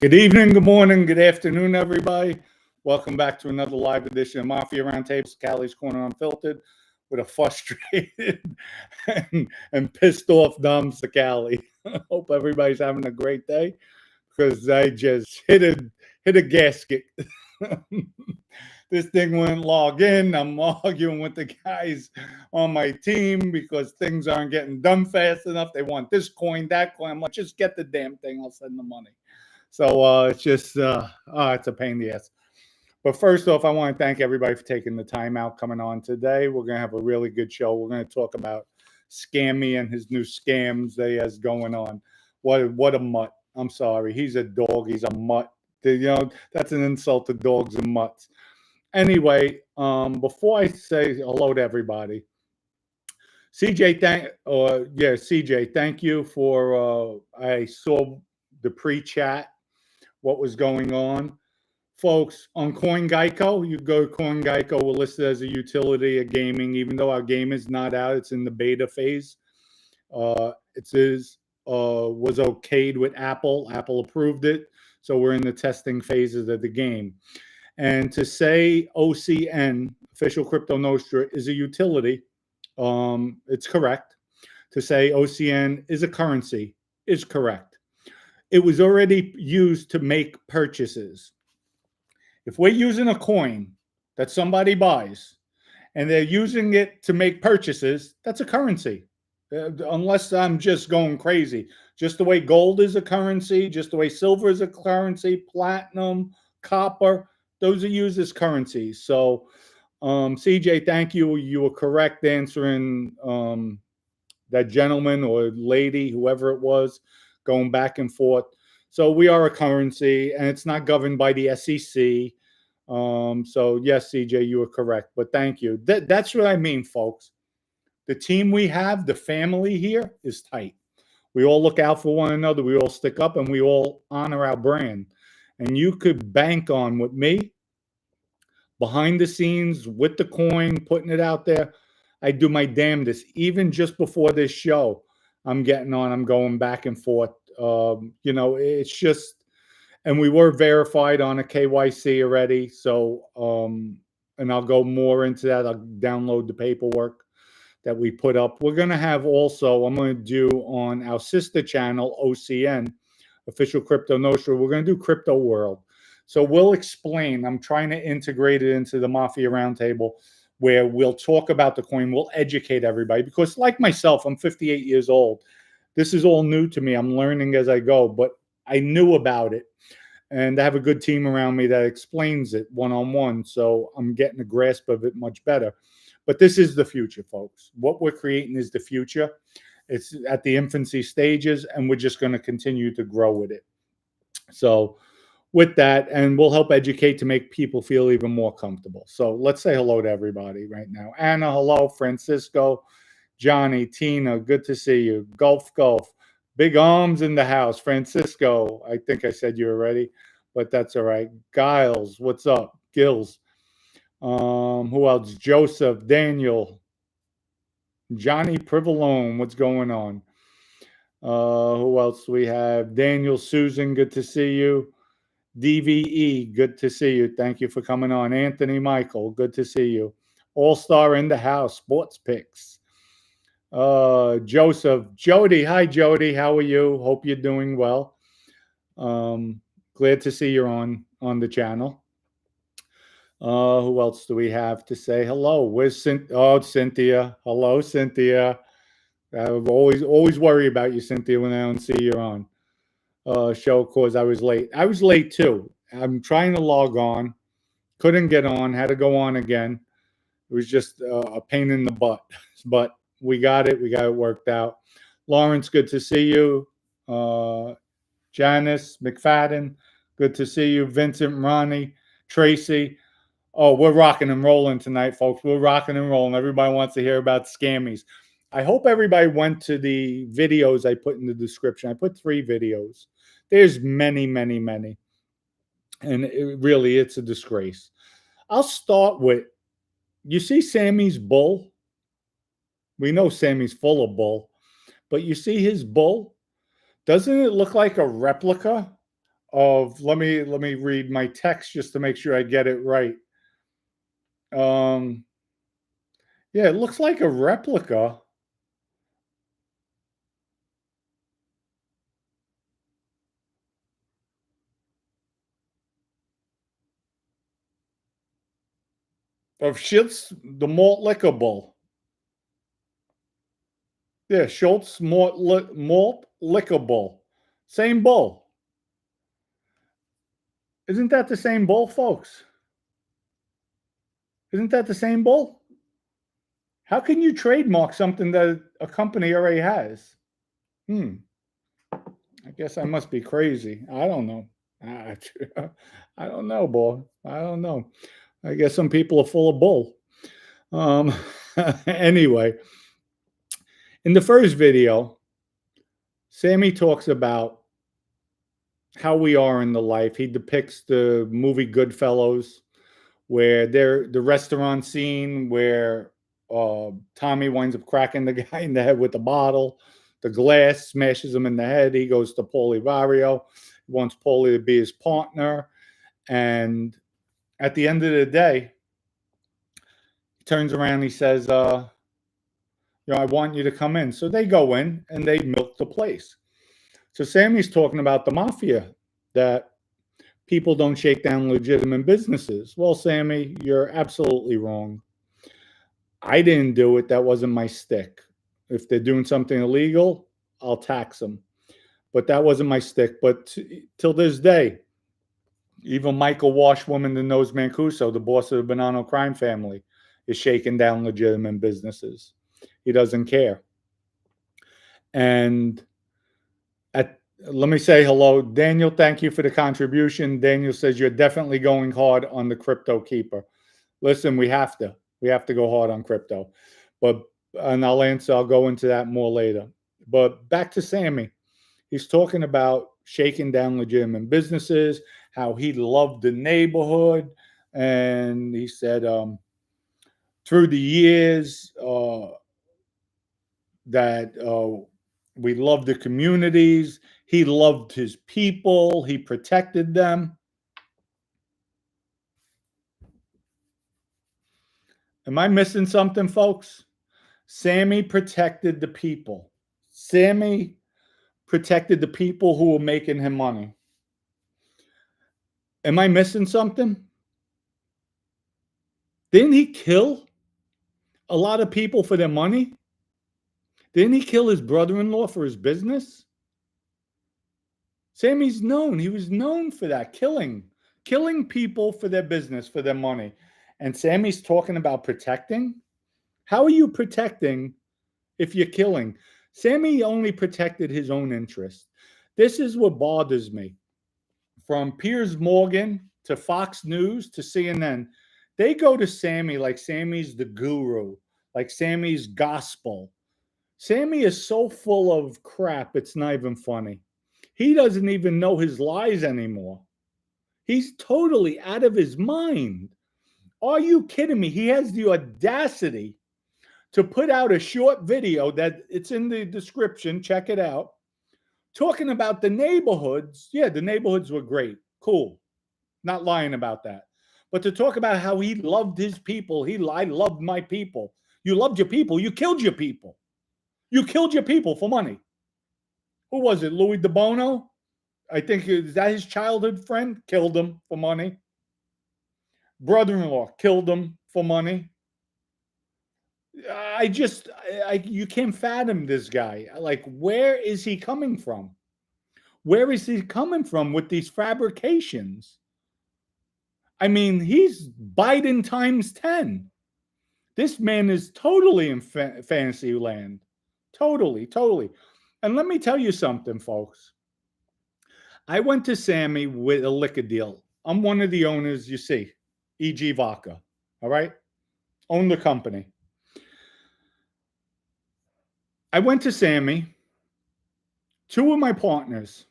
Good evening, good morning, good afternoon, everybody. Welcome back to another live edition of Mafia Roundtable, Callie's Corner Unfiltered, with a frustrated and pissed off Dom Callie. Hope everybody's having a great day, because I just hit a gasket. This thing wouldn't log in. I'm arguing with the guys on my team because things aren't getting done fast enough. They want this coin, that coin. I'm like, just get the damn thing. I'll send the money. So it's just, it's a pain in the ass. But first off, I want to thank everybody for taking the time out coming on today. We're going to have a really good show. We're going to talk about Sammy and his new scams that he has going on. What a mutt. I'm sorry. He's a dog. He's a mutt. That's an insult to dogs and mutts. Anyway, before I say hello to everybody, CJ, thank you for, I saw the pre-chat, what was going on. Folks, on CoinGecko, you go to CoinGecko, we're listed as a utility of gaming, even though our game is not out, it's in the beta phase. Was okayed with Apple. Apple approved it, so we're in the testing phases of the game. And to say OCN, Official Crypto Nostra, is a utility, it's correct. To say OCN is a currency is correct. It was already used to make purchases. If we're using a coin that somebody buys and they're using it to make purchases, that's a currency. Unless I'm just going crazy. Just the way gold is a currency, just the way silver is a currency, platinum, copper, those are used as currencies. So, CJ, thank you. You were correct answering that gentleman or lady, whoever it was, going back and forth. So we are a currency, and it's not governed by the SEC. So yes, CJ, you were correct. But thank you. That's what I mean, folks. The team we have, the family here, is tight. We all look out for one another. We all stick up, and we all honor our brand. And you could bank on with me, behind the scenes, with the coin, putting it out there. I do my damnedest. Even just before this show, I'm going back and forth. It's just, and we were verified on a KYC already. So, and I'll go more into that. I'll download the paperwork that we put up. We're going to have also, I'm going to do on our sister channel, OCN, Official Crypto Nostra, we're going to do Crypto World. So we'll explain. I'm trying to integrate it into the Mafia Roundtable, where we'll talk about the coin, we'll educate everybody, because like myself, I'm 58 years old. This is all new to me. I'm learning as I go, but I knew about it, and I have a good team around me that explains it one-on-one, so I'm getting a grasp of it much better. But this is the future, folks. What we're creating is the future. It's at the infancy stages, and we're just going to continue to grow with it. So with that, and we'll help educate to make people feel even more comfortable. So let's say hello to everybody right now. Anna, hello. Francisco, Johnny, Tina, good to see you. Golf. Big arms in the house. Francisco, I think I said you already, but that's all right. Giles, what's up? Gills. Who else? Joseph, Daniel, Johnny Privalone, what's going on? Who else we have? Daniel, Susan, good to see you. DVE, good to see you. Thank you for coming on. Anthony Michael, good to see you. All-Star in the house, Sports Picks. Joseph, Jody, hi Jody, how are you? Hope you're doing well. Glad to see you're on the channel. Who else do we have to say hello? Where's Cynthia? Hello, Cynthia. I always worry about you, Cynthia, when I don't see you on show, cause I was late. I was late too. I'm trying to log on, couldn't get on, had to go on again. It was just a pain in the butt, but we got it worked out. Lawrence, good to see you. Janice McFadden, good to see you. Vincent, Ronnie, Tracy. Oh, we're rocking and rolling tonight, folks. We're rocking and rolling. Everybody wants to hear about scammies. I hope everybody went to the videos I put in the description. I put 3 videos. There's many. And it's a disgrace. I'll start with, you see Sammy's bull? We know Sammy's full of bull. But you see his bull? Doesn't it look like a replica of, let me read my text just to make sure I get it right. Yeah, it looks like a replica of Schultz, the malt liquor bull. Yeah, Schultz malt liquor bull. Same bull. Isn't that the same bull, folks? Isn't that the same bull? How can you trademark something that a company already has? I guess I must be crazy. I don't know. I don't know, boy. I don't know. I guess some people are full of bull. Um, anyway, in the first video, Sammy talks about how we are in the life. He depicts the movie Goodfellas, where they're the restaurant scene where Tommy winds up cracking the guy in the head with the bottle. The glass smashes him in the head. He goes to Paulie Vario. He wants Paulie to be his partner. And at the end of the day, he turns around and he says, I want you to come in. So they go in and they milk the place. So Sammy's talking about the mafia, that people don't shake down legitimate businesses. Well, Sammy, you're absolutely wrong. I didn't do it. That wasn't my stick. If they're doing something illegal, I'll tax them. But that wasn't my stick. But till this day, even Michael Washwoman, the Nose Mancuso, the boss of the Bonanno crime family, is shaking down legitimate businesses. He doesn't care. And let me say hello. Daniel, thank you for the contribution. Daniel says you're definitely going hard on the crypto keeper. Listen, we have to. We have to go hard on crypto. And I'll go into that more later. But back to Sammy. He's talking about shaking down legitimate businesses, how he loved the neighborhood. And he said through the years that we loved the communities. He loved his people. He protected them. Am I missing something, folks? Sammy protected the people. Sammy protected the people who were making him money. Am I missing something? Didn't he kill a lot of people for their money? Didn't he kill his brother-in-law for his business? Sammy's known. He was known for that, killing people for their business, for their money. And Sammy's talking about protecting. How are you protecting if you're killing? Sammy only protected his own interest. This is what bothers me. From Piers Morgan to Fox News to CNN, they go to Sammy like Sammy's the guru, like Sammy's gospel. Sammy is so full of crap, it's not even funny. He doesn't even know his lies anymore. He's totally out of his mind. Are you kidding me? He has the audacity to put out a short video that it's in the description. Check it out. Talking about the neighborhoods. Yeah, the neighborhoods were great. Cool. Not lying about that. But to talk about how he loved his people. I loved my people. You loved your people. You killed your people. You killed your people for money. Who was it? Louis DeBono? I think, is that his childhood friend? Killed him for money. Brother-in-law killed him for money. You can't fathom this guy. Like, where is he coming from? Where is he coming from with these fabrications? I mean, he's Biden times 10. This man is totally in fantasy land. Totally. And let me tell you something, folks. I went to Sammy with a liquor deal. I'm one of the owners, you see, E.G. Vodka. All right? Own the company. I went to Sammy. Two of my partners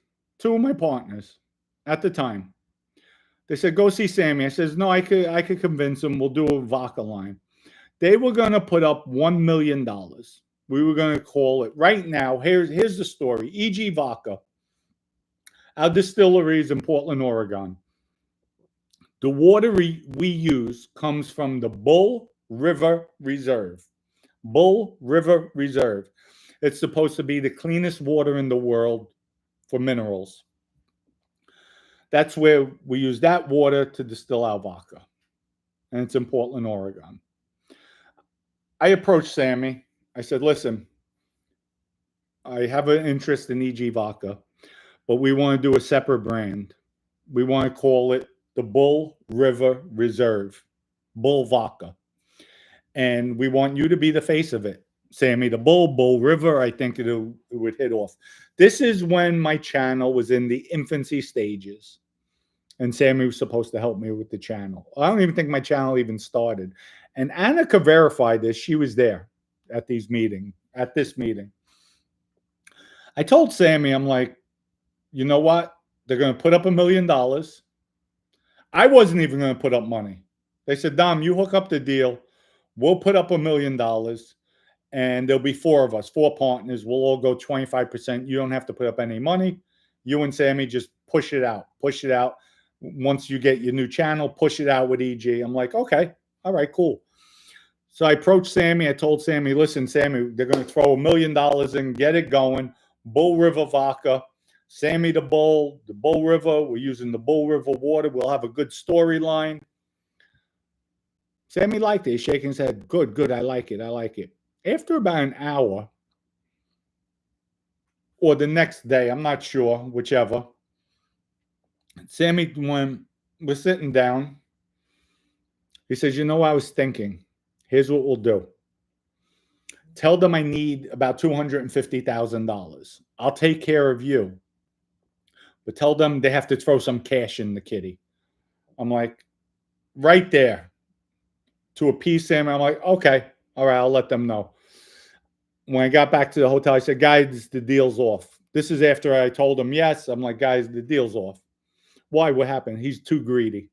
at the time. They said, go see Sammy. I says, no, I could convince them. We'll do a vodka line. They were going to put up $1 million. We were going to call it right now. Here's the story. E.G. Vodka. Our distillery is in Portland, Oregon. The water we use comes from the Bull River Reserve. Bull River Reserve. It's supposed to be the cleanest water in the world for minerals. That's where we use that water to distill our vodka. And it's in Portland, Oregon. I approached Sammy. I said, listen, I have an interest in EG vodka, but we want to do a separate brand. We want to call it the Bull River Reserve, Bull Vodka. And we want you to be the face of it. Sammy, the Bull River, I think it would hit off. This is when my channel was in the infancy stages. And Sammy was supposed to help me with the channel. I don't even think my channel even started. And Anna could verify this. She was there at this meeting. I told Sammy, I'm like, you know what? They're going to put up $1 million. I wasn't even going to put up money. They said, Dom, you hook up the deal. We'll put up $1 million. And there'll be 4 of us, 4 partners. We'll all go 25%. You don't have to put up any money. You and Sammy just push it out. Push it out. Once you get your new channel, push it out with EG. I'm like, okay, all right, cool. So I approached Sammy. I told Sammy, listen, Sammy, they're going to throw $1 million in, get it going. Bull River Vodka. Sammy the Bull River. We're using the Bull River water. We'll have a good storyline. Sammy liked it. He's shaking his head. Good. I like it. After about an hour, or the next day, I'm not sure, whichever, Sammy, when we're sitting down, he says, you know what I was thinking? Here's what we'll do. Tell them I need about $250,000. I'll take care of you. But tell them they have to throw some cash in the kitty. I'm like, right there. To appease Sammy, I'm like, okay, all right, I'll let them know. When I got back to the hotel, I said, guys, the deal's off. This is after I told him yes. I'm like, guys, the deal's off. Why? What happened? He's too greedy.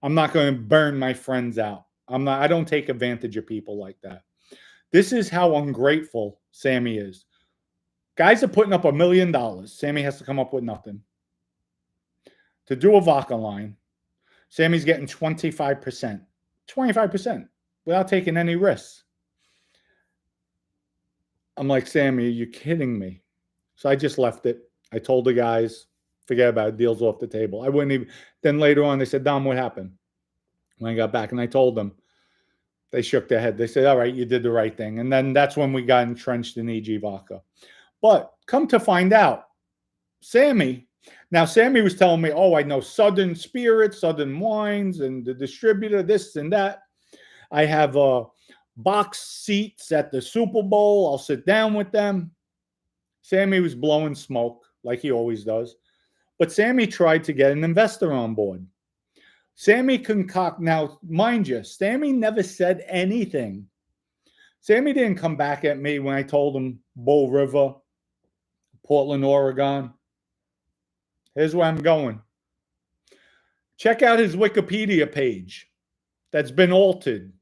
I'm not going to burn my friends out. I don't take advantage of people like that. This is how ungrateful Sammy is. Guys are putting up $1 million. Sammy has to come up with nothing. To do a vodka line, Sammy's getting 25%. 25% without taking any risks. I'm like, Sammy, are you kidding me? So I just left it. I told the guys, forget about it, deal's off the table. I wouldn't even. Then later on, they said, Dom, what happened? When I got back and I told them, they shook their head. They said, all right, you did the right thing. And then that's when we got entrenched in EG Vodka. But come to find out, Sammy was telling me, oh, I know Southern Spirits, Southern Wines, and the distributor, this and that. I have box seats at the Super Bowl. I'll sit down with them. Sammy was blowing smoke like he always does. But Sammy tried to get an investor on board. Sammy now, mind you, Sammy never said anything. Sammy didn't come back at me when I told him Bull River, Portland, Oregon. Here's where I'm going. Check out his Wikipedia page that's been altered.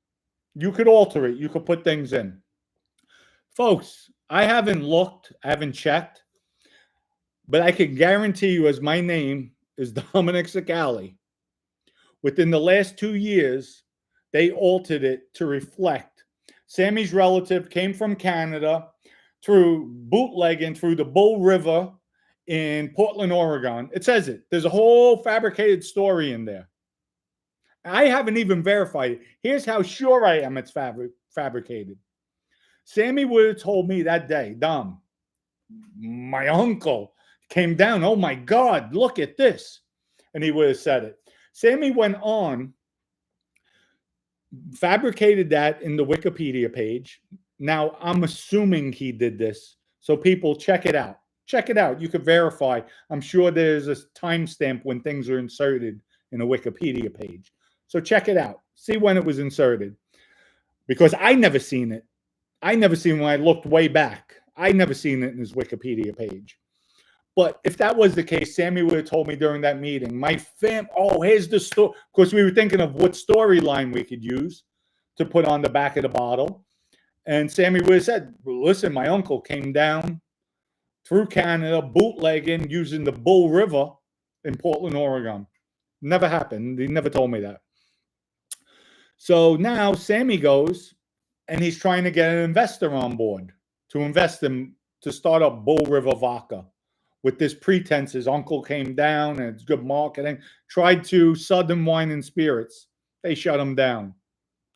You could alter it. You could put things in. Folks, I haven't looked, I haven't checked, but I can guarantee you, as my name is Dominic Sicali, within the last 2 years, they altered it to reflect. Sammy's relative came from Canada through bootlegging through the Bull River in Portland, Oregon. It says it. There's a whole fabricated story in there. I haven't even verified it. Here's how sure I am it's fabricated. Sammy would have told me that day, Dom, my uncle came down. Oh my God, look at this. And he would have said it. Sammy went on, fabricated that in the Wikipedia page. Now, I'm assuming he did this. So people, check it out. Check it out. You could verify. I'm sure there's a timestamp when things are inserted in a Wikipedia page. So check it out. See when it was inserted. Because I never seen it. I never seen when I looked way back. I never seen it in his Wikipedia page. But if that was the case, Sammy would have told me during that meeting, here's the story. Of course, we were thinking of what storyline we could use to put on the back of the bottle. And Sammy would have said, listen, my uncle came down through Canada, bootlegging using the Bull River in Portland, Oregon. Never happened. He never told me that. So now Sammy goes and he's trying to get an investor on board to invest in, to start up Bull River Vodka with this pretense his uncle came down and it's good marketing. Tried to Southern Wine and Spirits. They shut him down.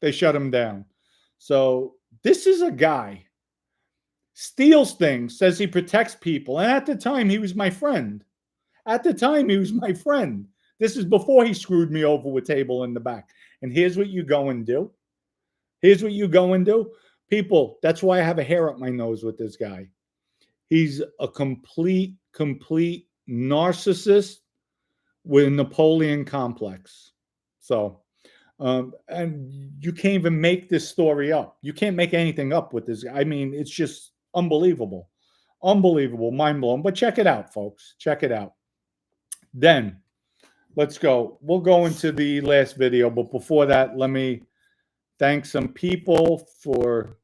They shut him down. So this is a guy, steals things, says he protects people. And at the time, he was my friend. At the time, he was my friend. This is before he screwed me over with table in the back. And here's what you go and do. Here's what you go and do. People, that's why I have a hair up my nose with this guy. He's a complete narcissist with a Napoleon complex. So, and you can't even make this story up. You can't make anything up with this. I mean, it's just unbelievable. Unbelievable, mind blowing. But check it out, folks. Check it out. Then, let's go. We'll go into the last video. But before that, let me thank some people for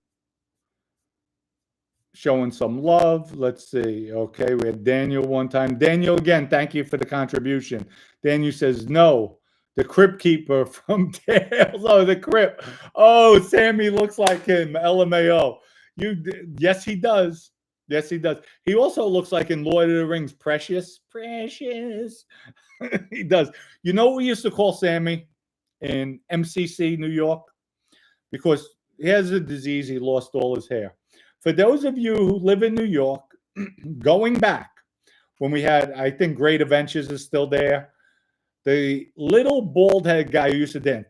showing some love. Let's see. Okay, we had Daniel one time. Daniel, again, thank you for the contribution. Daniel says, no, the Crypt Keeper from Tales. Oh, the Crypt. Oh, Sammy looks like him. LMAO. Yes, he does. Yes, he does. He also looks like in Lord of the Rings, Precious. Precious. He does. You know what we used to call Sammy in MCC, New York? Because he has a disease. He lost all his hair. For those of you who live in New York, going back when we had, I think Great Adventures is still there, the little bald-headed guy who used to dance,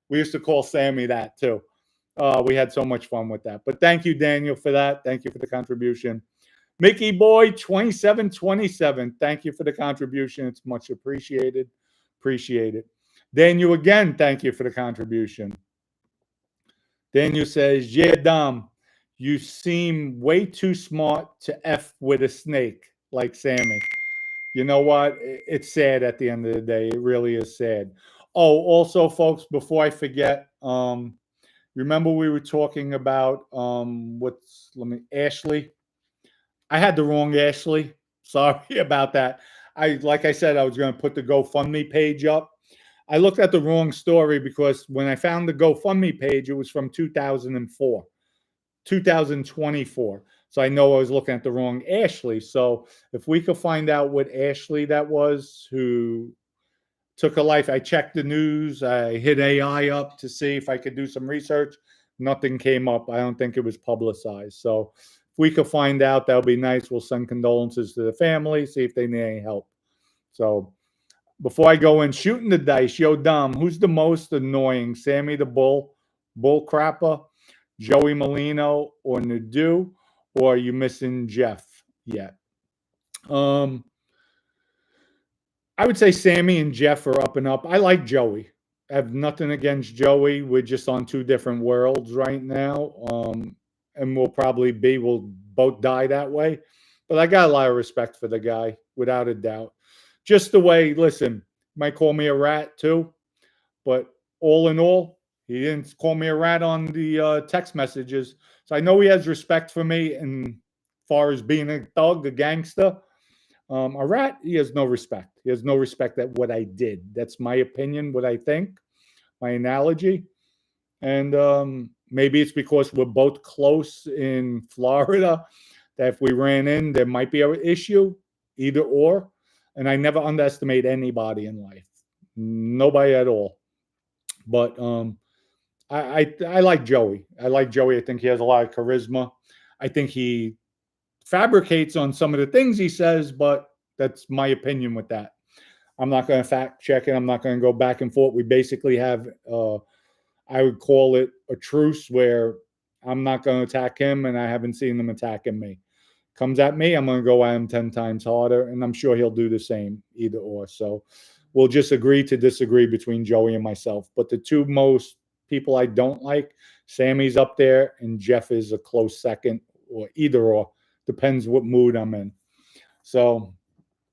we used to call Sammy that too. We had so much fun with that. But thank you, Daniel, for that. Thank you for the contribution. Mickey Boy 2727, thank you for the contribution. It's much appreciated. Appreciate it. Daniel, again, thank you for the contribution. Daniel says, yeah, Dom, you seem way too smart to F with a snake like Sammy. You know what? It's sad at the end of the day. It really is sad. Oh, also, folks, before I forget, remember we were talking about Ashley? I had the wrong Ashley. Sorry about that. Like I said, I was going to put the GoFundMe page up. I looked at the wrong story because when I found the GoFundMe page, it was from 2024. So I know I was looking at the wrong Ashley. So if we could find out what Ashley that was who took a life, I checked the news. I hit AI up to see if I could do some research. Nothing came up. I don't think it was publicized. So if we could find out, that would be nice. We'll send condolences to the family, see if they need any help. So before I go in, shooting the dice, yo, Dom, who's the most annoying? Sammy the Bull Crapper, Joey Molino, or Nadu? Or are you missing Jeff yet? I would say Sammy and Jeff are up and up. I like Joey. I have nothing against Joey. We're just on two different worlds right now. And we'll both die that way. But I got a lot of respect for the guy, without a doubt. Just the way, listen, might call me a rat too, but all in all, he didn't call me a rat on the text messages. So I know he has respect for me, and as far as being a thug, a gangster, a rat, he has no respect. He has no respect at what I did. That's my opinion, what I think, my analogy. And maybe it's because we're both close in Florida that if we ran in, there might be an issue, either or. And I never underestimate anybody in life, nobody at all. But I like Joey. I like Joey. I think he has a lot of charisma. I think he fabricates on some of the things he says, but that's my opinion with that. I'm not going to fact check it. I'm not going to go back and forth. We basically have, I would call it a truce where I'm not going to attack him, and I haven't seen him attacking me. Comes at me, I'm going to go at him 10 times harder, and I'm sure he'll do the same, either or. So we'll just agree to disagree between Joey and myself. But the two most people I don't like, Sammy's up there, and Jeff is a close second, or either or. Depends what mood I'm in. So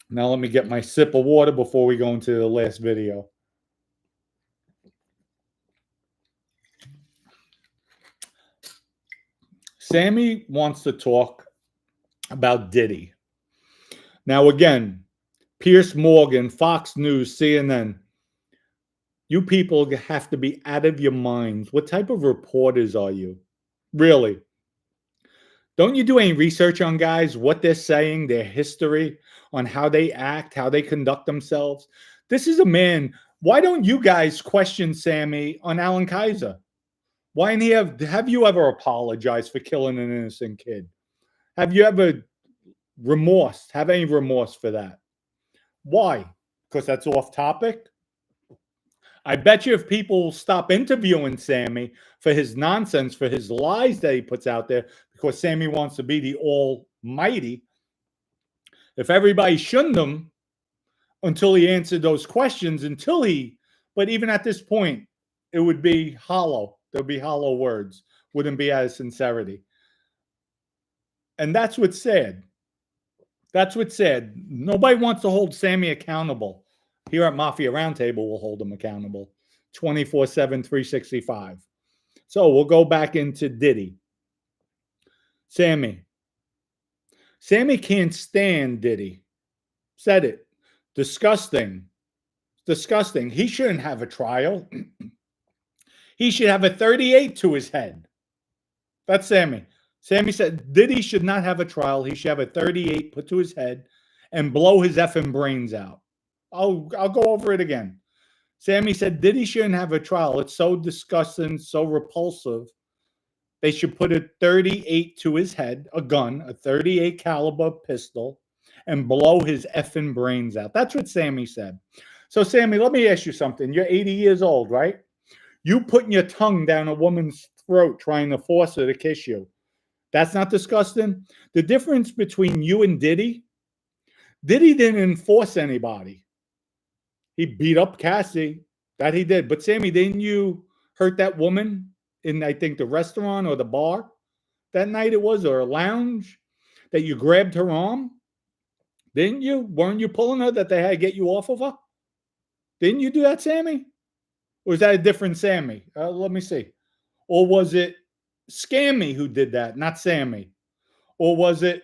now let me get my sip of water before we go into the last video. Sammy wants to talk about Diddy. Now, again, Piers Morgan, Fox News, CNN, you people have to be out of your minds. What type of reporters are you? Really? Don't you do any research on guys, what they're saying, their history, on how they act, how they conduct themselves? This is a man. Why don't you guys question Sammy on Alan Kaiser? Why didn't he have you ever apologized for killing an innocent kid? Have you ever have any remorse for that? Why? Because that's off topic? I bet you if people stop interviewing Sammy for his nonsense, for his lies that he puts out there, because Sammy wants to be the almighty, if everybody shunned him until he answered those questions, but even at this point, it would be hollow. There'll be hollow words. Wouldn't be out of sincerity. And that's what's sad. That's what's sad. Nobody wants to hold Sammy accountable. Here at Mafia Roundtable, we'll hold him accountable 24/7, 365. So we'll go back into Diddy. Sammy can't stand Diddy. Said it. Disgusting. Disgusting. He shouldn't have a trial. He should have a 38 to his head. That's Sammy. Sammy said Diddy should not have a trial. He should have a 38 put to his head and blow his effing brains out. I'll go over it again. Sammy said Diddy shouldn't have a trial. It's so disgusting, so repulsive. They should put a 38 to his head, a gun, a 38 caliber pistol, and blow his effing brains out. That's what Sammy said. So, Sammy, let me ask you something. You're 80 years old, right? You putting your tongue down a woman's throat trying to force her to kiss you. That's not disgusting? The difference between you and Diddy didn't enforce anybody. He beat up Cassie. That he did. But Sammy, didn't you hurt that woman in, I think, the restaurant or the bar that night it was, or a lounge, that you grabbed her arm? Didn't you? Weren't you pulling her that they had to get you off of her? Didn't you do that, Sammy? Or is that a different Sammy? Let me see. Or was it Scammy who did that, not Sammy? Or was it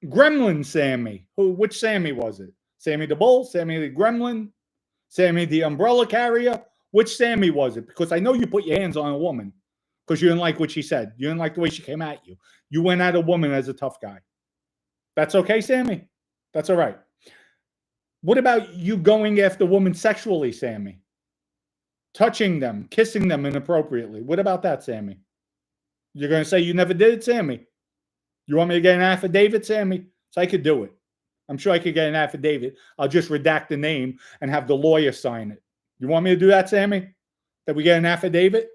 Gremlin Sammy? Which Sammy was it? Sammy the Bull? Sammy the Gremlin? Sammy the umbrella carrier? Which Sammy was it? Because I know you put your hands on a woman because you didn't like what she said. You didn't like the way she came at you. You went at a woman as a tough guy. That's okay, Sammy? That's all right. What about you going after women sexually, Sammy? Touching them, kissing them inappropriately. What about that, Sammy? You're going to say you never did it, Sammy? You want me to get an affidavit, Sammy? So I could do it. I'm sure I could get an affidavit. I'll just redact the name and have the lawyer sign it. You want me to do that, Sammy? That we get an affidavit?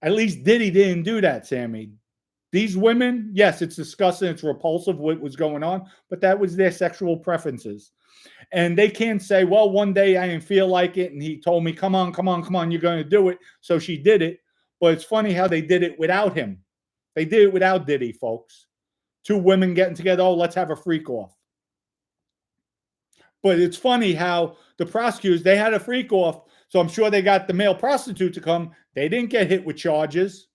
At least Diddy didn't do that, Sammy. These women, yes, it's disgusting. It's repulsive what was going on, but that was their sexual preferences. And they can't say, well, one day I didn't feel like it, and he told me, come on, you're going to do it. So she did it. But it's funny how they did it without him. They did it without Diddy, folks. Two women getting together, oh, let's have a freak off. But it's funny how the prosecutors, they had a freak off. So I'm sure they got the male prostitute to come. They didn't get hit with charges.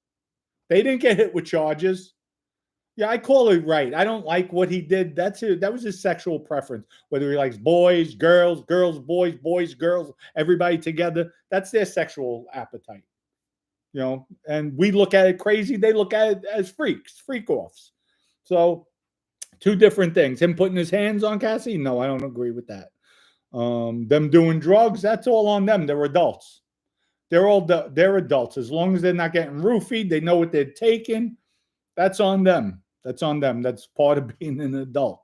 Yeah, I call it right. I don't like what he did. That was his sexual preference. Whether he likes boys, girls, boys, boys, girls, everybody together. That's their sexual appetite. You know, and we look at it crazy. They look at it as freak-offs. So, two different things. Him putting his hands on Cassie? No, I don't agree with that. Them doing drugs? That's all on them. They're adults. They're adults. As long as they're not getting roofied, they know what they're taking. That's on them. That's part of being an adult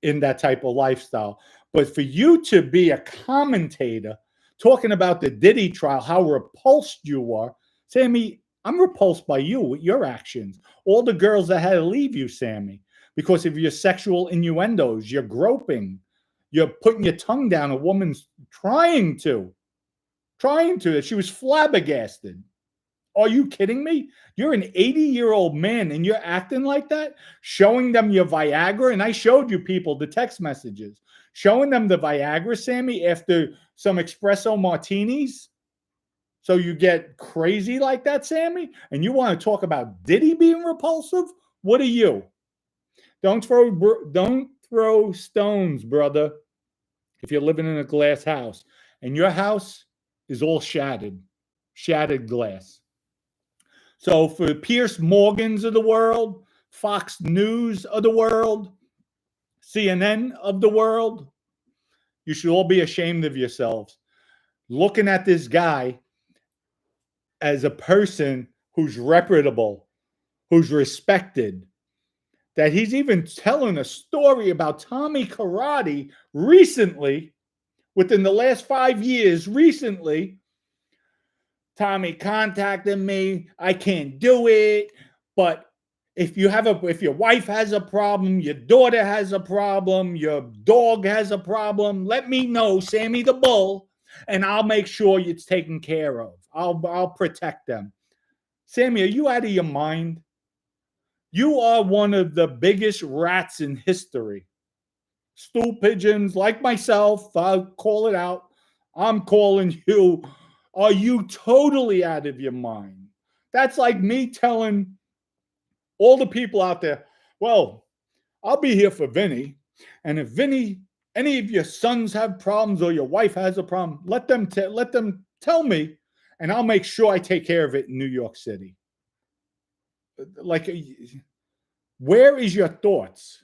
in that type of lifestyle. But for you to be a commentator talking about the Diddy trial, how repulsed you are, Sammy, I'm repulsed by you with your actions. All the girls that had to leave you, Sammy, because of your sexual innuendos, you're groping, you're putting your tongue down a woman's trying to. She was flabbergasted. Are you kidding me? You're an 80-year-old man and you're acting like that? Showing them your Viagra? And I showed you people the text messages. Showing them the Viagra, Sammy, after some espresso martinis? So you get crazy like that, Sammy? And you want to talk about Diddy being repulsive? What are you? Don't throw stones, brother, if you're living in a glass house and your house is all shattered glass. So for Pierce Morgans of the world, Fox News of the world, CNN of the world, you should all be ashamed of yourselves. Looking at this guy as a person who's reputable, who's respected, that he's even telling a story about Tommy Karate recently, within the last 5 years, recently. Tommy contacted me. I can't do it. But if your wife has a problem, your daughter has a problem, your dog has a problem, let me know, Sammy the Bull, and I'll make sure it's taken care of. I'll protect them. Sammy, are you out of your mind? You are one of the biggest rats in history. Stool pigeons like myself, I'll call it out. I'm calling you. Are you totally out of your mind? That's like me telling all the people out there, well, I'll be here for Vinny. And if Vinny, any of your sons have problems or your wife has a problem, let them tell me, and I'll make sure I take care of it in New York City. Like, where is your thoughts?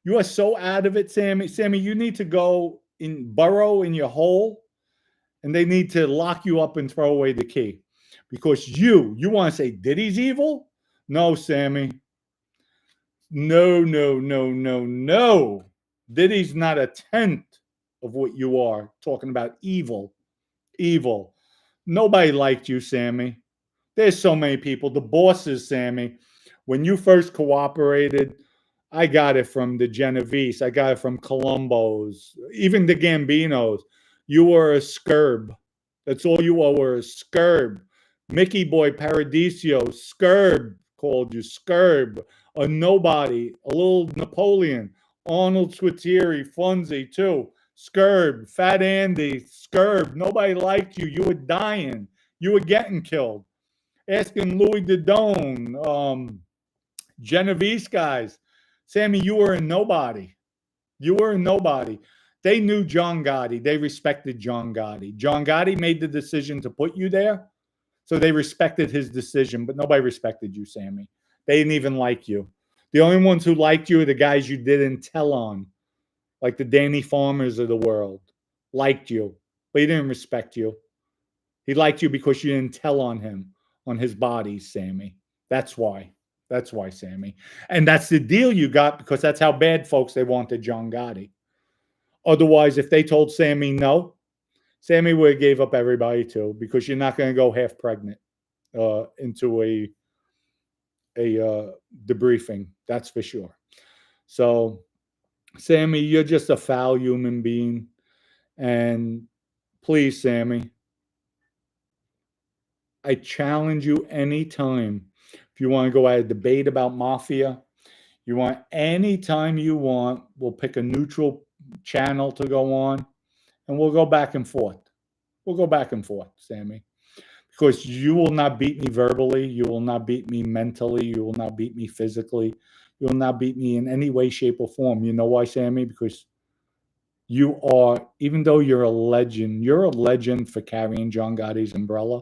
You are so out of it, Sammy. Sammy, you need to go burrow in your hole, and they need to lock you up and throw away the key. Because you want to say Diddy's evil? No, Sammy. No. Diddy's not a tenth of what you are. Talking about evil. Nobody liked you, Sammy. There's so many people. The bosses, Sammy. When you first cooperated, I got it from the Genovese. I got it from Colombo's. Even the Gambinos. You were a scurb. That's all you were a scurb. Mickey Boy Paradiso, scurb, called you scurb. A nobody, a little Napoleon. Arnold Schwarzenegger, Funzy too. Scurb, Fat Andy, scurb. Nobody liked you. You were dying. You were getting killed. Asking Louis Dodone, Genovese guys. Sammy, you were a nobody. You were a nobody. They knew John Gotti. They respected John Gotti. John Gotti made the decision to put you there, so they respected his decision, but nobody respected you, Sammy. They didn't even like you. The only ones who liked you are the guys you didn't tell on, like the Danny Farmers of the world. Liked you, but he didn't respect you. He liked you because you didn't tell on him, on his body, Sammy. That's why. That's why, Sammy. And that's the deal you got, because that's how bad, folks, they wanted John Gotti. Otherwise, if they told Sammy no, Sammy would have gave up everybody too, because you're not going to go half pregnant into a debriefing. That's for sure. So, Sammy, you're just a foul human being. And please, Sammy, I challenge you anytime. If you want to go at a debate about Mafia, you want anytime you want, we'll pick a neutral channel to go on, and we'll go back and forth. We'll go back and forth, Sammy. Because you will not beat me verbally. You will not beat me mentally. You will not beat me physically. You will not beat me in any way, shape, or form. You know why, Sammy? Because you are, even though you're a legend for carrying John Gotti's umbrella.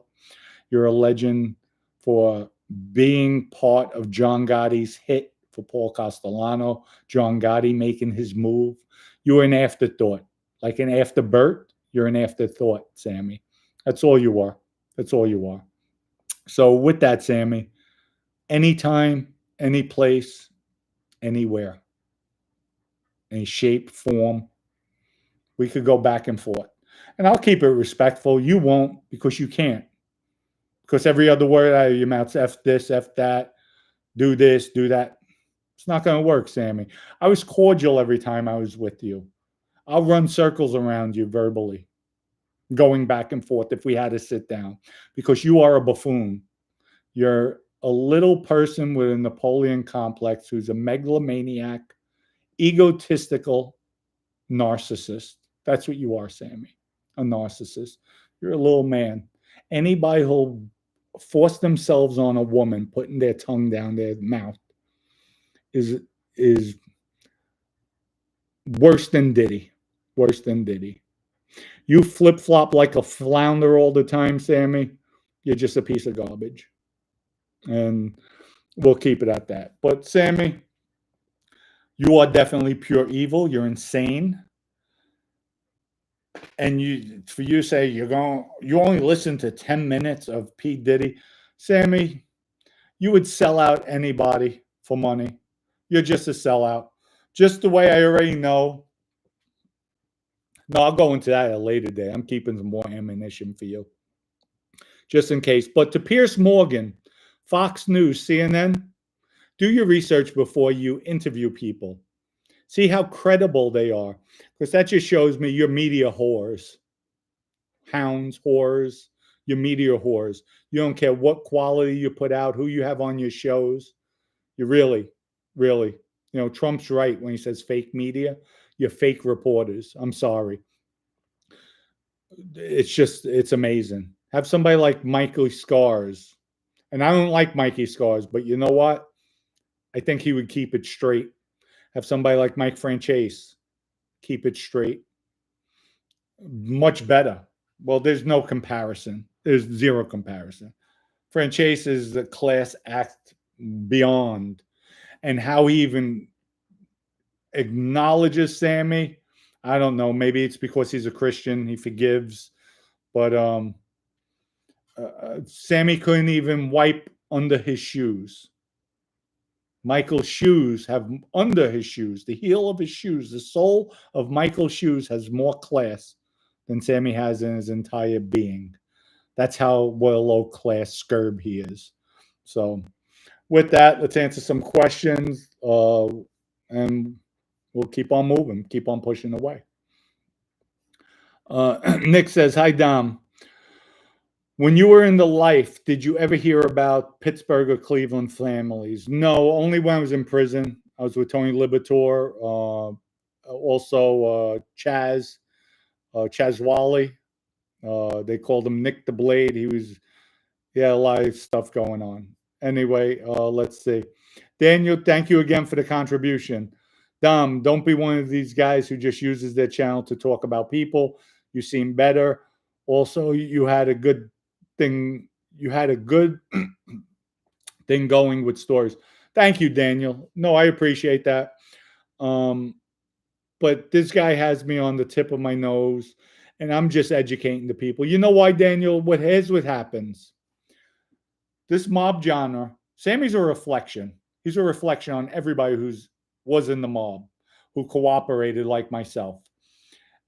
You're a legend for being part of John Gotti's hit for Paul Castellano, John Gotti making his move. You were an afterthought. Like an after Bert, you're an afterthought, Sammy. That's all you are. That's all you are. So with that, Sammy, anytime, any place, anywhere, any shape, form, we could go back and forth. And I'll keep it respectful. You won't, because you can't. Because every other word out of your mouth's F this, F that, do this, do that. It's not going to work, Sammy. I was cordial every time I was with you. I'll run circles around you verbally, going back and forth if we had to sit down, because you are a buffoon. You're a little person with a Napoleon complex who's a megalomaniac, egotistical narcissist. That's what you are, Sammy, a narcissist. You're a little man. Anybody who'll force themselves on a woman, putting their tongue down their mouth, is worse than Diddy. Worse than Diddy. You flip flop like a flounder all the time, Sammy. You're just a piece of garbage. And we'll keep it at that. But Sammy, you are definitely pure evil. You're insane. And you say you only listen to 10 minutes of P. Diddy. Sammy, you would sell out anybody for money. You're just a sellout. Just the way I already know. No, I'll go into that at a later day. I'm keeping some more ammunition for you, just in case. But to Piers Morgan, Fox News, CNN, do your research before you interview people. See how credible they are, because that just shows me you're media whores. Hounds, whores, you're media whores. You don't care what quality you put out, who you have on your shows. You really, Trump's right when he says fake media. You're fake reporters. I'm sorry. It's amazing. Have somebody like Mikey Scars. And I don't like Mikey Scars, but you know what? I think he would keep it straight. Have somebody like Mike Franchese keep it straight. Much better. Well, there's no comparison. There's zero comparison. Franchese is the class act beyond. And how he even acknowledges Sammy, I don't know. Maybe it's because he's a Christian. He forgives. But Sammy couldn't even wipe under his shoes. Michael's shoes have under his shoes, the heel of his shoes, the sole of Michael's shoes has more class than Sammy has in his entire being. That's how low class scurb he is. So with that, let's answer some questions, and we'll keep on moving, keep on pushing away. Nick says, hi, Dom. When you were in the life, did you ever hear about Pittsburgh or Cleveland families? No, only when I was in prison. I was with Tony Liberatore, also Chaz Wally. They called him Nick the Blade. He had a lot of stuff going on. Anyway, let's see. Daniel, thank you again for the contribution. Dom, don't be one of these guys who just uses their channel to talk about people. You seem better. Also, you had a good thing. You had a good thing going with stories. Thank you, Daniel. No, I appreciate that. But this guy has me on the tip of my nose, and I'm just educating the people. You know why, Daniel? What happens? This mob genre, Sammy's a reflection. He's a reflection on everybody was in the mob, who cooperated like myself.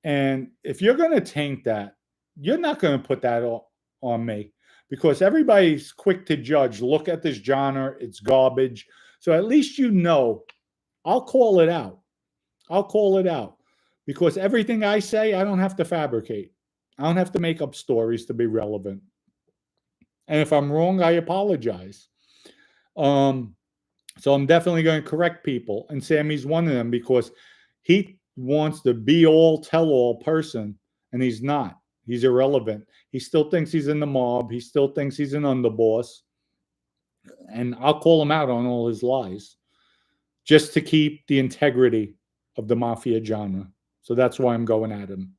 And if you're going to taint that, you're not going to put that on me, because everybody's quick to judge. Look at this genre. It's garbage. So at least I'll call it out. I'll call it out, because everything I say, I don't have to fabricate. I don't have to make up stories to be relevant. And if I'm wrong, I apologize. So I'm definitely going to correct people. And Sammy's one of them, because he wants to be all tell-all person, and he's not. He's irrelevant. He still thinks he's in the mob. He still thinks he's an underboss. And I'll call him out on all his lies, just to keep the integrity of the Mafia genre. So that's why I'm going at him.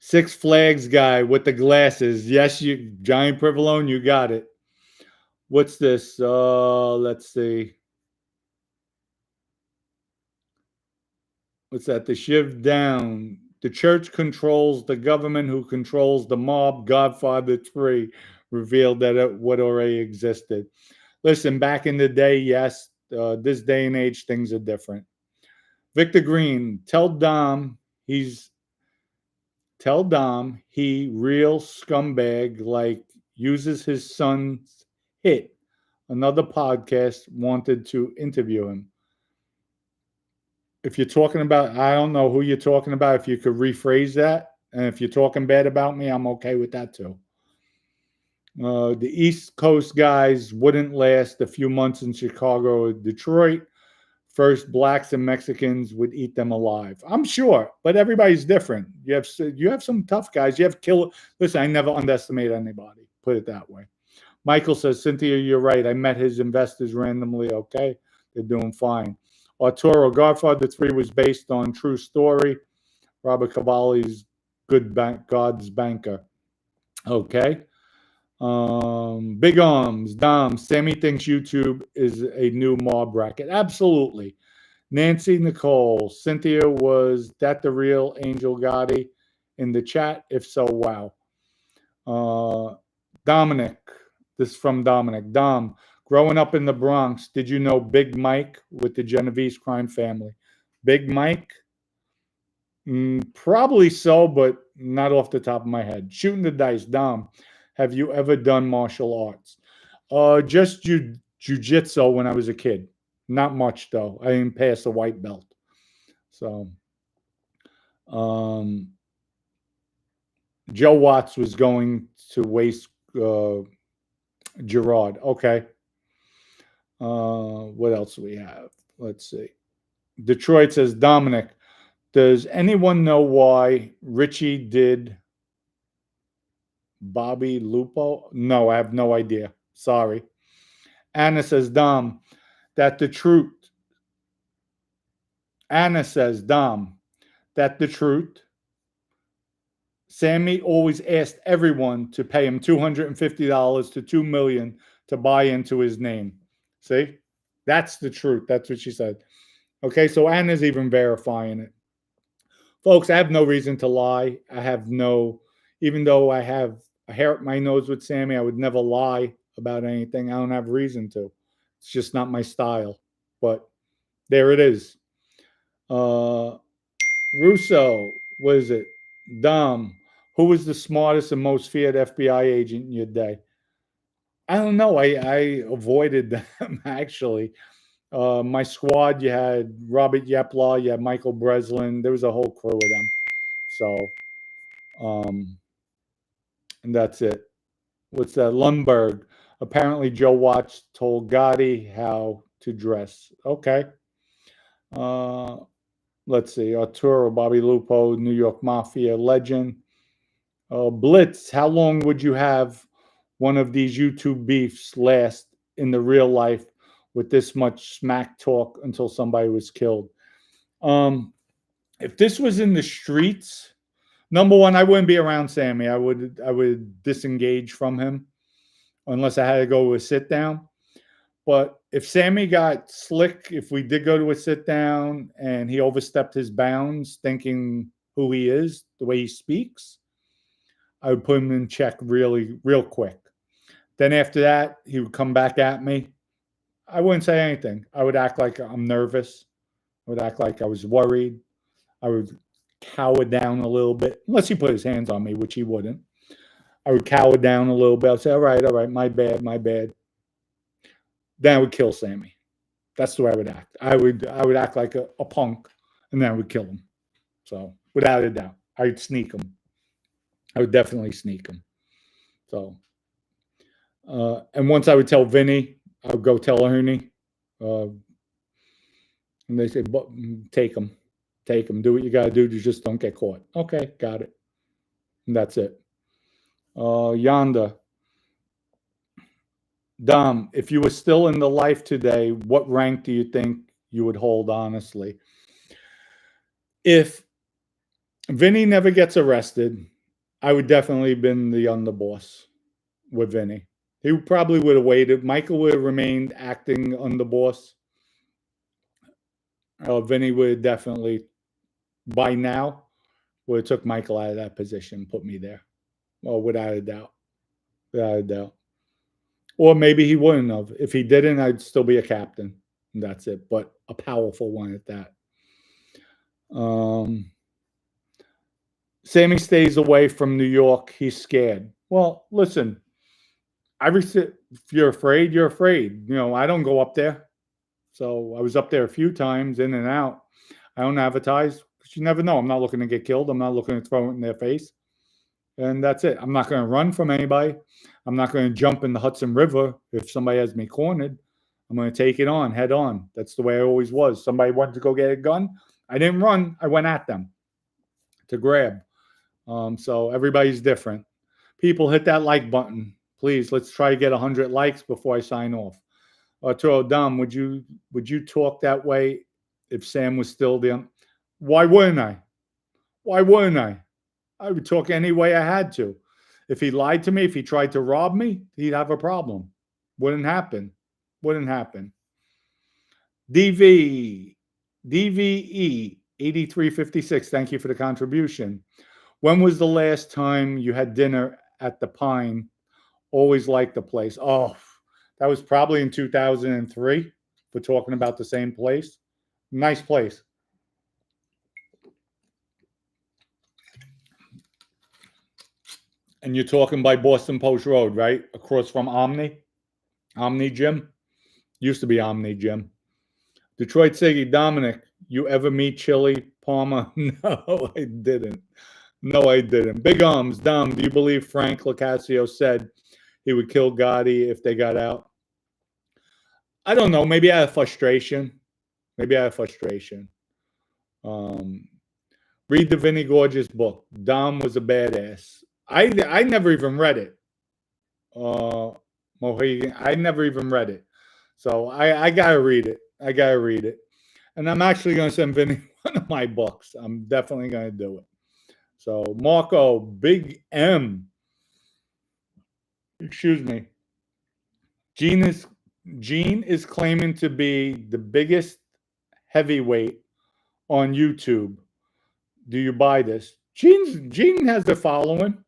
Six Flags guy with the glasses. Yes, Giant Privilone, you got it. What's this? Let's see. What's that? The shiv down. The church controls the government, who controls the mob. Godfather 3 revealed that what already existed. Listen, back in the day, yes. This day and age, things are different. Victor Green, tell Dom he real scumbag, like uses his son's hit. Another podcast wanted to interview him. If you're talking about, I don't know who you're talking about. If you could rephrase that. And if you're talking bad about me, I'm okay with that too. The East Coast guys wouldn't last a few months in Chicago or Detroit. first blacks and Mexicans would eat them alive. I'm sure, but everybody's different. You have some tough guys. You have killer. Listen, I never underestimate anybody. Put it that way. Michael says, Cynthia, you're right. I met his investors randomly. Okay, they're doing fine. Arturo, Godfather 3 was based on true story. Robert Cavalli's God's banker. Okay. Big Arms, Dom, Sammy thinks YouTube is a new mob bracket. Absolutely. Nancy Nicole, Cynthia, was that the real Angel Gotti in the chat? If so, wow. Dominic, this is from Dominic. Dom, growing up in the Bronx, did you know Big Mike with the Genovese crime family? Big Mike? Probably so, but not off the top of my head. Shooting the dice, Dom. Have you ever done martial arts? Just jiu-jitsu when I was a kid. Not much, though. I didn't pass a white belt. So, Joe Watts was going to waste Gerard. Okay. What else do we have? Let's see. Detroit says, Dominic, does anyone know why Richie did Bobby Lupo? No, I have no idea. Sorry. Anna says, Dom, that the truth. Anna says, Dom, that the truth. Sammy always asked everyone to pay him $250 to $2 million to buy into his name. See? That's the truth. That's what she said. Okay, so Anna's even verifying it. Folks, I have no reason to lie. Even though I have a hair up my nose with Sammy, I would never lie about anything. I don't have reason to. It's just not my style. But there it is. Russo, what is it? Dom, who was the smartest and most feared FBI agent in your day? I don't know. I avoided them, actually. My squad, you had Robert Yepla, you had Michael Breslin. There was a whole crew of them. So, and that's it. What's that? Lundberg. Apparently, Joe Watts told Gotti how to dress. Okay. Let's see. Arturo, Bobby Lupo, New York Mafia legend. Blitz, how long would you have one of these YouTube beefs last in the real life with this much smack talk until somebody was killed? If this was in the streets, number one, I wouldn't be around Sammy. I would disengage from him unless I had to go to a sit down. But if Sammy got slick, if we did go to a sit down and he overstepped his bounds, thinking who he is, the way he speaks, I would put him in check real quick. Then after that, he would come back at me. I wouldn't say anything. I would act like I'm nervous. I would act like I was worried. I would cower down a little bit, unless he put his hands on me, which he wouldn't. I would cower down a little bit. I'd say, all right, my bad. Then I would kill Sammy. That's the way I would act. I would act like a punk, and then I would kill him. So, without a doubt, I'd sneak him. I would definitely sneak him. So, and once I would tell Vinny, I would go tell Ernie. And they say, take him. Do what you got to do. You just don't get caught. Okay, got it. And that's it. Yonder. Dom, if you were still in the life today, what rank do you think you would hold, honestly? If Vinny never gets arrested, I would definitely have been the underboss with Vinny. He probably would have waited. Michael would have remained acting underboss. Vinny would have definitely, by now, would have took Michael out of that position, put me there. Well, without a doubt. Without a doubt. Or maybe he wouldn't have. If he didn't, I'd still be a captain. And that's it. But a powerful one at that. Sammy stays away from New York. He's scared. Well, listen. If you're afraid, you're afraid. I don't go up there. So I was up there a few times, in and out. I don't advertise. Because you never know. I'm not looking to get killed. I'm not looking to throw it in their face. And that's it. I'm not going to run from anybody. I'm not going to jump in the Hudson River if somebody has me cornered. I'm going to take it on head on. That's the way I always was. Somebody wanted to go get a gun. I didn't run. I went at them to grab. So everybody's different. People, hit that like button. Please, let's try to get 100 likes before I sign off. Arturo Dom, would you talk that way if Sam was still there? Why wouldn't I? Why wouldn't I? I would talk any way I had to. If he lied to me, if he tried to rob me, he'd have a problem. Wouldn't happen. Wouldn't happen. DVE 8356. Thank you for the contribution. When was the last time you had dinner at the Pine? Always liked the place. Oh, that was probably in 2003. We're talking about the same place. Nice place. And you're talking by Boston Post Road, right? Across from Omni Gym. Used to be Omni Gym. Detroit Siggy, Dominic, you ever meet Chili Palmer? No, I didn't. No, I didn't. Big Arms, Dom, do you believe Frank Locascio said he would kill Gotti if they got out? I don't know. Maybe out of frustration. Read the Vinny Gorgeous book. Dom was a badass. I never even read it. Mohegan, I never even read it. So I gotta read it. And I'm actually gonna send Vinny one of my books. I'm definitely gonna do it. So Marco, Big M. Excuse me. Gene is claiming to be the biggest heavyweight on YouTube. Do you buy this? Gene has the following.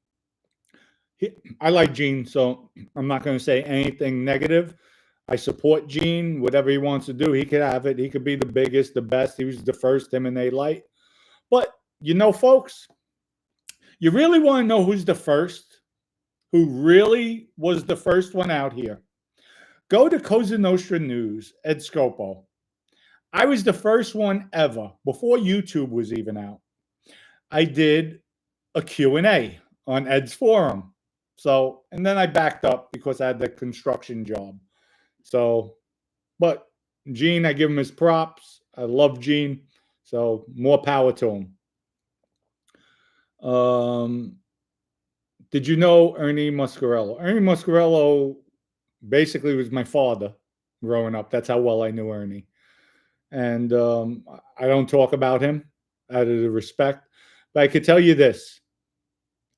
I like Gene, so I'm not going to say anything negative. I support Gene. Whatever he wants to do, he could have it. He could be the biggest, the best. He was the first MMA light. But, folks, you really want to know who's the first? Who really was the first one out here? Go to Cosa Nostra News, Ed Scopo. I was the first one ever, before YouTube was even out. I did a Q&A on Ed's forum. So, and then I backed up because I had the construction job. So, but Gene, I give him his props. I love Gene. So, more power to him. Did you know Ernie Muscarello? Ernie Muscarello basically was my father growing up. That's how well I knew Ernie. And I don't talk about him out of the respect. But I could tell you this.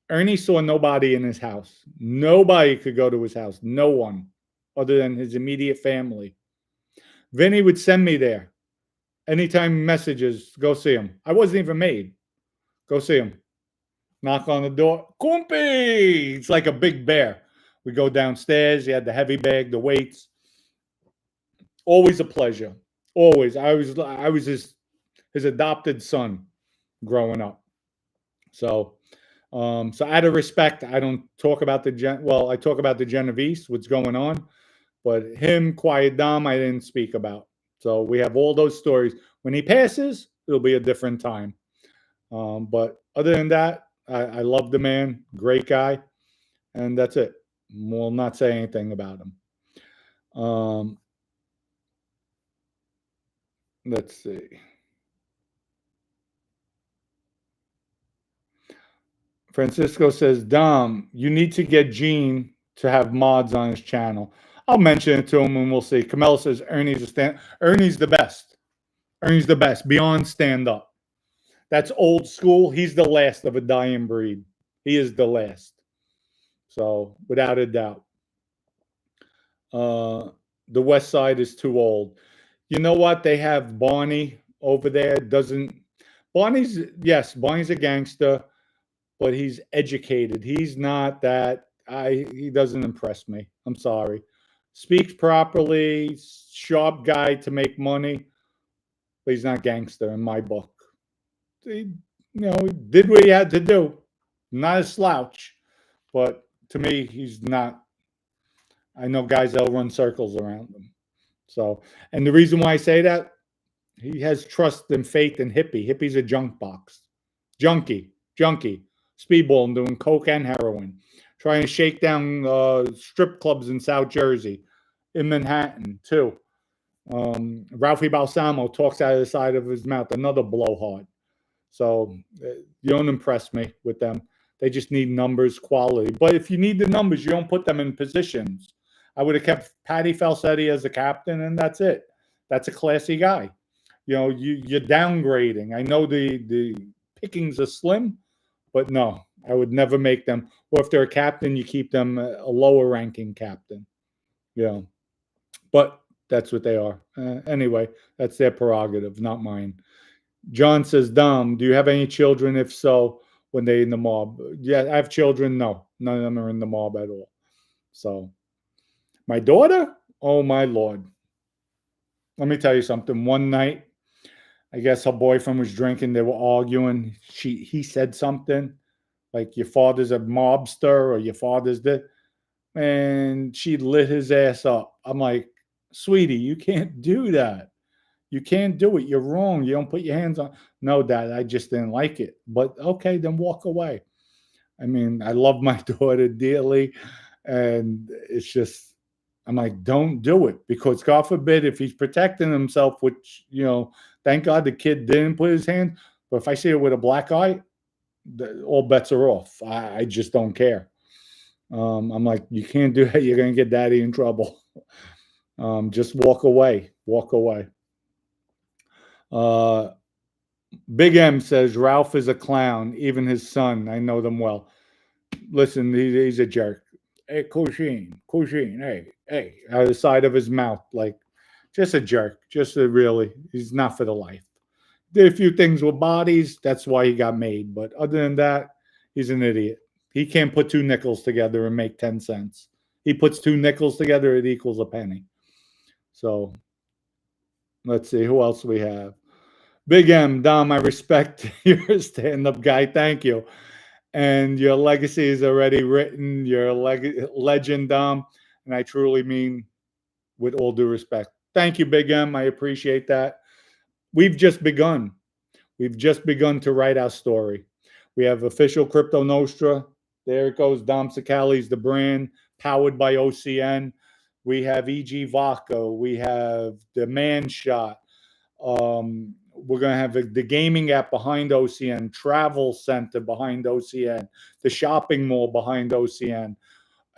Ernie saw nobody in his house. Nobody could go to his house. No one other than his immediate family. Vinny would send me there. Anytime messages, go see him. I wasn't even made. Go see him. Knock on the door. Kumpy! It's like a big bear. We go downstairs. He had the heavy bag, the weights. Always a pleasure. Always. I was his adopted son growing up. So out of respect, I don't talk about I talk about the Genovese, what's going on, but him, Quiet Dom, I didn't speak about. So we have all those stories. When he passes, it'll be a different time. But other than that, I love the man, great guy, and that's it. We'll not say anything about him. Let's see. Francisco says, Dom, you need to get Gene to have mods on his channel. I'll mention it to him and we'll see. Camelo says Ernie's the best. Ernie's the best. Beyond stand-up. That's old school. He's the last of a dying breed. He is the last. So, without a doubt. The West Side is too old. You know what? They have Barney over there. Barney's a gangster. But he's educated. He's not that. He doesn't impress me. I'm sorry. Speaks properly, sharp guy to make money, but he's not gangster in my book. He did what he had to do. Not a slouch, but to me, he's not. I know guys that'll run circles around him. So, and the reason why I say that, he has trust and faith in Hippie. Hippie's a junk box. Junkie. Speedballing, doing coke and heroin, trying to shake down strip clubs in South Jersey, in Manhattan too. Ralphie Balsamo talks out of the side of his mouth, another blowhard. So you don't impress me with them. They just need numbers, quality. But if you need the numbers, you don't put them in positions. I would have kept Patty Falsetti as a captain, and that's it. That's a classy guy. You're downgrading. I know the pickings are slim, but no, I would never make them. Or if they're a captain, you keep them a lower ranking captain. But that's what they are. Anyway, that's their prerogative, not mine. John says, Dom, do you have any children? If so, when they're in the mob? Yeah, I have children. No, none of them are in the mob at all. So, my daughter? Oh, my Lord. Let me tell you something. One night, I guess her boyfriend was drinking. They were arguing. He said something like, your father's a mobster or your father's this. And she lit his ass up. I'm like, sweetie, you can't do that. You can't do it. You're wrong. You don't put your hands on. No, Dad, I just didn't like it. But okay, then walk away. I mean, I love my daughter dearly. And it's just, I'm like, don't do it. Because God forbid if he's protecting himself, which, thank God the kid didn't put his hand. But if I see her with a black eye, all bets are off. I just don't care. I'm like, you can't do that. You're going to get Daddy in trouble. Just walk away. Walk away. Big M says Ralph is a clown. Even his son, I know them well. Listen, he's a jerk. Hey, Cuisine, hey, out of the side of his mouth, like just a jerk. He's not for the life. Did a few things with bodies. That's why he got made. But other than that, he's an idiot. He can't put two nickels together and make 10 cents. He puts two nickels together, it equals a penny. So let's see who else we have. Big M, Dom, I respect you're a stand-up guy. Thank you. And your legacy is already written. You're a legend, Dom. And I truly mean with all due respect. Thank you, Big M. I appreciate that. We've just begun. We've just begun to write our story. We have official Crypto Nostra. There it goes. Dom Sakali's the brand, powered by OCN. We have EG Vodka. We have the Man Shot. We're going to have the gaming app behind OCN, travel center behind OCN, the shopping mall behind OCN,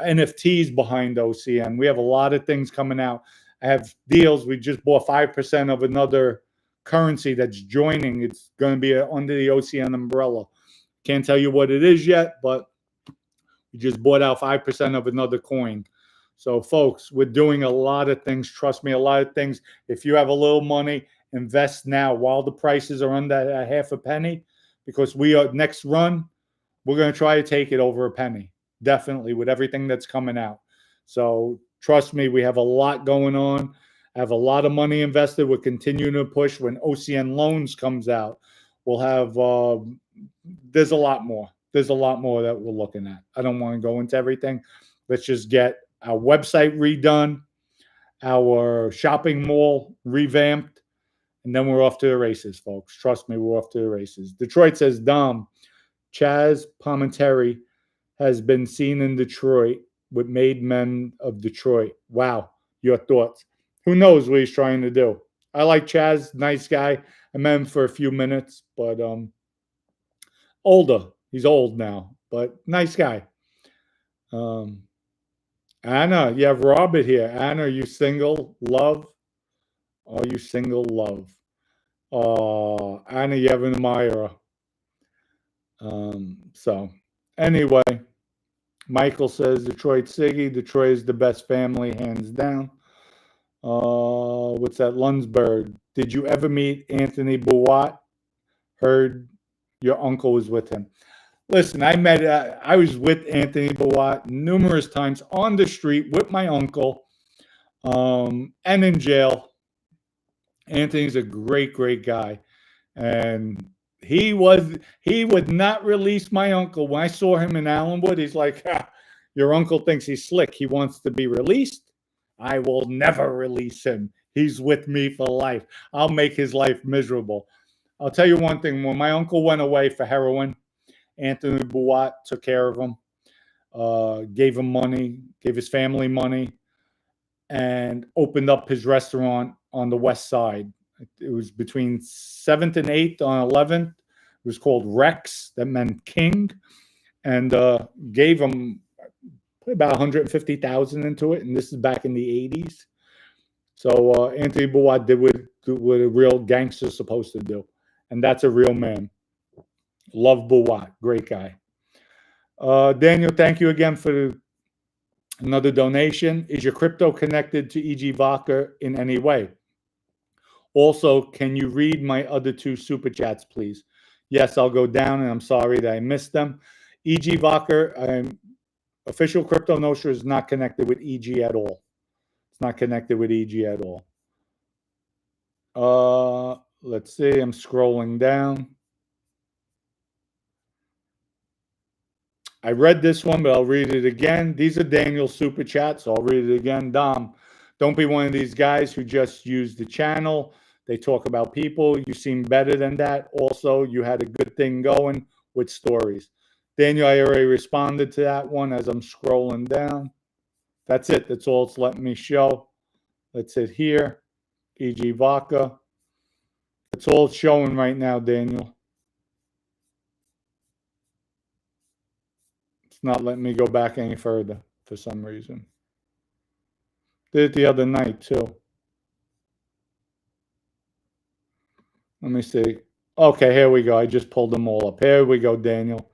NFTs behind OCN. We have a lot of things coming out. I have deals. We just bought 5% of another currency that's joining. It's going to be under the OCN umbrella. Can't tell you what it is yet, but we just bought out 5% of another coin. So, folks, we're doing a lot of things. Trust me, a lot of things. If you have a little money, invest now while the prices are under a half a penny, because next run, we're going to try to take it over a penny. Definitely, with everything that's coming out. So trust me, we have a lot going on. I have a lot of money invested. We're continuing to push. When OCN Loans comes out, we'll have, there's a lot more. There's a lot more that we're looking at. I don't want to go into everything. Let's just get our website redone, our shopping mall revamped, and then we're off to the races, folks. Trust me, we're off to the races. Detroit says, Dom, Chaz Palminteri has been seen in Detroit with Made Men of Detroit. Wow, your thoughts? Who knows what he's trying to do? I like Chaz, nice guy. I met him for a few minutes, but older. He's old now, but nice guy. Anna, you have Robert here. Anna, are you single? Love? Are you single? Love? Anna, you have an admirer. So, anyway, Michael says Detroit Siggy. Detroit is the best family, hands down. What's that? Lunsberg. Did you ever meet Anthony Bouat? Heard your uncle was with him. Listen, I was with Anthony Bouat numerous times on the street with my uncle, and in jail. Anthony's a great, great guy. And he would not release my uncle. When I saw him in Allenwood, he's like, your uncle thinks he's slick. He wants to be released. I will never release him. He's with me for life. I'll make his life miserable. I'll tell you one thing. When my uncle went away for heroin, Anthony Bouat took care of him, gave him money, gave his family money, and opened up his restaurant on the west side. It was between 7th and 8th on 11th. It was called Rex, that meant king, and gave him about 150,000 into it. And this is back in the 80s. So Anthony Bourdain did what a real gangster's supposed to do, and that's a real man. Love Bourdain, great guy. Daniel, thank you again for another donation. Is your crypto connected to E.G. Vodka in any way? Also, can you read my other 2 super chats, please? Yes, I'll go down, and I'm sorry that I missed them. E.G. Vodka, official Crypto Nostra is not connected with E.G. at all. It's not connected with E.G. at all. Let's see. I'm scrolling down. I read this one, but I'll read it again. These are Daniel's super chats, so I'll read it again. Dom, don't be one of these guys who just use the channel. They talk about people. You seem better than that. Also, you had a good thing going with stories. Daniel, I already responded to that one as I'm scrolling down. That's it. That's all it's letting me show. Let's hit here. E.G. Vodka. That's all it's showing right now, Daniel. It's not letting me go back any further for some reason. Did it the other night, too. Let me see. Okay, here we go. I just pulled them all up. Here we go, Daniel.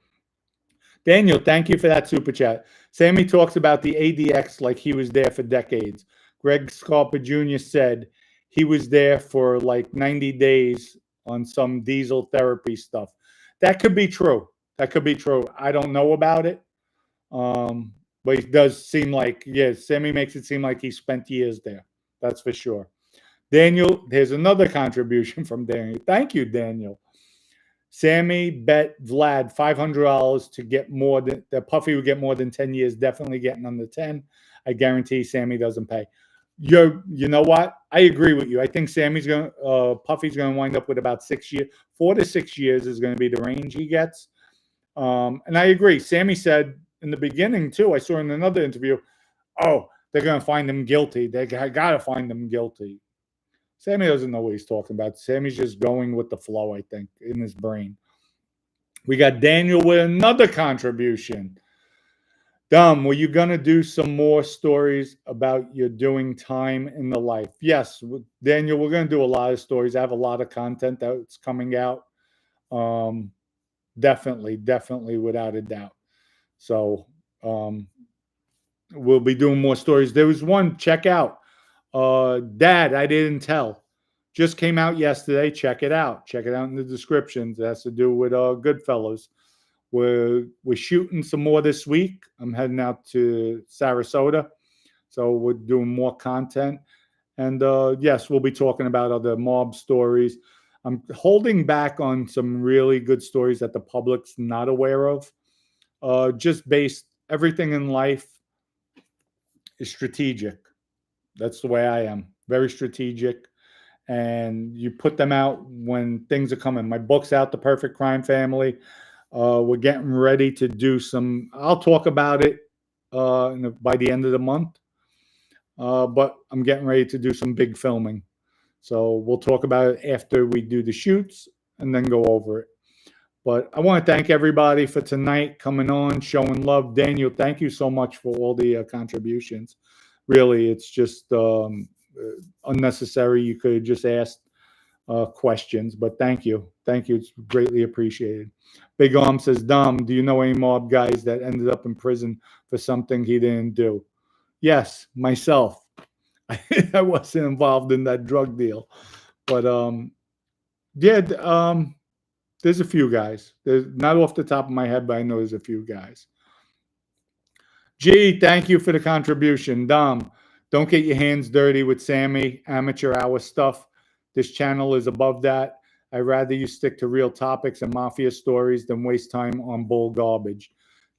Daniel, thank you for that super chat. Sammy talks about the ADX like he was there for decades. Greg Scarpa Jr. said he was there for like 90 days on some diesel therapy stuff. That could be true. That could be true. I don't know about it. But it does seem like, yes, Sammy makes it seem like he spent years there. That's for sure. Daniel, here's another contribution from Daniel. Thank you, Daniel. Sammy bet Vlad $500 to get more than that Puffy would get more than 10 years, definitely getting under 10. I guarantee Sammy doesn't pay. You know what? I agree with you. I think Puffy's going to wind up with about 6 years. 4 to 6 years is going to be the range he gets. And I agree. Sammy said in the beginning, too, I saw in another interview, oh, they're going to find him guilty. They got to find him guilty. Sammy doesn't know what he's talking about. Sammy's just going with the flow, I think, in his brain. We got Daniel with another contribution. Dom, were you going to do some more stories about your doing time in the life? Yes, Daniel, we're going to do a lot of stories. I have a lot of content that's coming out. Definitely, without a doubt. So we'll be doing more stories. There was one, check out. Dad, I didn't tell. Just came out yesterday. Check it out. Check it out in the descriptions. It has to do with Goodfellas. We're shooting some more this week. I'm heading out to Sarasota, so we're doing more content. And yes, we'll be talking about other mob stories. I'm holding back on some really good stories that the public's not aware of. Just based, everything in life is strategic. That's the way I am. Very strategic. And you put them out when things are coming. My book's out, The Perfect Crime Family. We're getting ready to do some, I'll talk about it by the end of the month. But I'm getting ready to do some big filming. So we'll talk about it after we do the shoots and then go over it. But I want to thank everybody for tonight coming on, showing love. Daniel, thank you so much for all the contributions. Really, it's just unnecessary. You could have just asked questions, but thank you. Thank you. It's greatly appreciated. Big Arm says, Dom, do you know any mob guys that ended up in prison for something he didn't do? Yes, myself. I wasn't involved in that drug deal. But there's a few guys. There's not off the top of my head, but I know there's a few guys. G, thank you for the contribution. Dom, don't get your hands dirty with Sammy amateur hour stuff. This channel is above that. I'd rather you stick to real topics and mafia stories than waste time on bull garbage.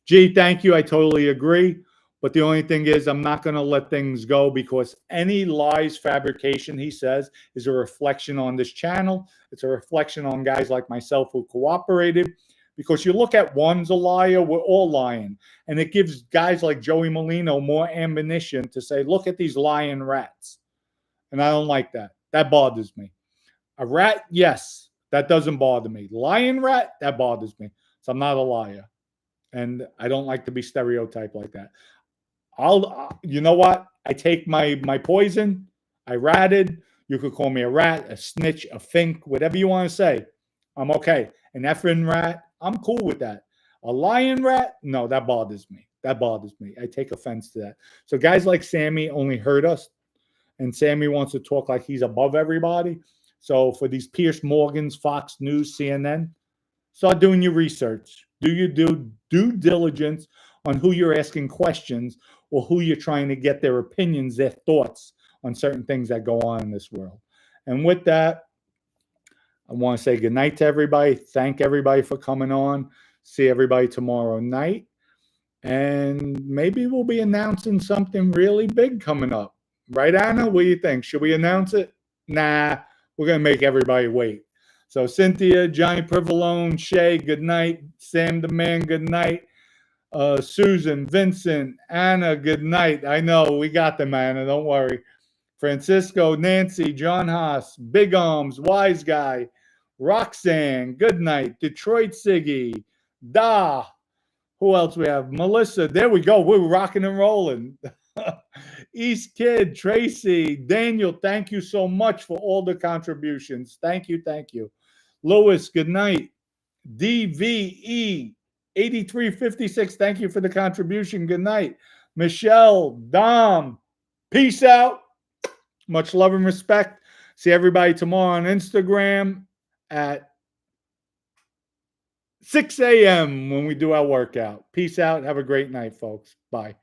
G, thank you. I totally agree. But the only thing is, I'm not going to let things go because any lies fabrication, he says, is a reflection on this channel. It's a reflection on guys like myself who cooperated. Because you look at one's a liar, we're all lying. And it gives guys like Joey Molino more ammunition to say, look at these lying rats. And I don't like that. That bothers me. A rat, yes, that doesn't bother me. Lion rat, that bothers me. So I'm not a liar. And I don't like to be stereotyped like that. You know what? I take my poison. I ratted. You could call me a rat, a snitch, a fink, whatever you want to say. I'm okay. An effing rat, I'm cool with that. A lion rat, no, that bothers me. That bothers me. I take offense to that. So guys like Sammy only hurt us, and Sammy wants to talk like he's above everybody. So for these Pierce Morgans, Fox News, CNN, start doing your research. Do your due diligence on who you're asking questions or who you're trying to get their opinions, their thoughts on certain things that go on in this world. And with that, I want to say good night to everybody. Thank everybody for coming on. See everybody tomorrow night. And maybe we'll be announcing something really big coming up. Right, Anna? What do you think? Should we announce it? Nah, we're going to make everybody wait. So Cynthia, Johnny Privalone, Shay, good night. Sam the Man, good night. Susan, Vincent, Anna, good night. I know, we got them, Anna, don't worry. Francisco, Nancy, John Haas, Big Arms, Wise Guy, Roxanne, good night. Detroit Siggy, Da. Who else we have? Melissa, there we go. We're rocking and rolling. East Kid, Tracy, Daniel, thank you so much for all the contributions. Thank you, thank you. Lewis, good night. DVE, 8356, thank you for the contribution. Good night. Michelle, Dom, peace out. Much love and respect. See everybody tomorrow on Instagram at 6 a.m. when we do our workout. Peace out. Have a great night, folks. Bye.